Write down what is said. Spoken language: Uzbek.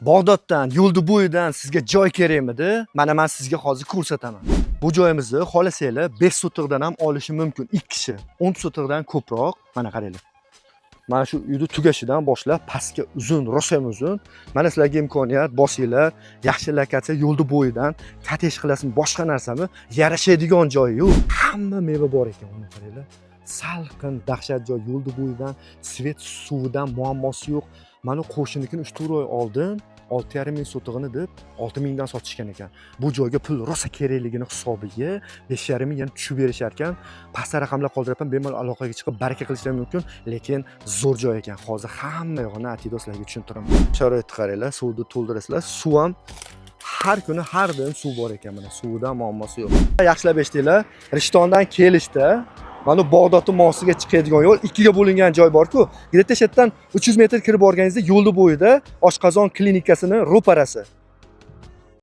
Bag'doddan, Yo'ldubo'yidan sizga joy kerakmidi? Mana men sizga hozir ko'rsataman. Bu joyimizni xohlasanglar 5 sotiqdan ham olishi mumkin. 2 kishi 10 sotiqdan ko'proq. Mana qaranglar. Mana shu uyni tugashidan boshlab pastga uzun, rosa ham uzun. Mana sizlarga imkoniyat, bosinglar, yaxshi lokatsiya Yo'ldubo'yidan kottej qilasizmi, boshqa narsami, yarashadigan joyi yo'q. Hamma meva bor ekan, mana qaranglar. Salqin, dahshat joy Yo'ldubo'yidan, svet suvidan muammosi yo'q. Mana qo'shninikini 3-4 oy oldin 6,5 ming sotig'ini deb 6 mingdan sotishgan ekan. Bu joyga pul rosa kerakligini hisobiga 5,5 ming yana tushib berishar ekan. Pastda raqamlar qoldirib, bemalol aloqaga chiqib baraka qilishlari mumkin, lekin zo'r joy ekan. Hozir hamma yo'g'ini atido sizlarga tushuntiraman. Sharoitni qaranglar, suvni to'ldirasizlar. Suv ham har kuni har doim suv bor ekan, mana suvdan muammosi yo'q. Yaxshilab eshitdinglar. Rishtondan kelishda mana Bag'dodning mosiga chiqadigan yo'l ikkiga bo'lingan joy bor-ku. Где-то shetdan 300 metr kirib borganingizda Yo'ldubo'yida oshqozon klinikasining ro'parasi.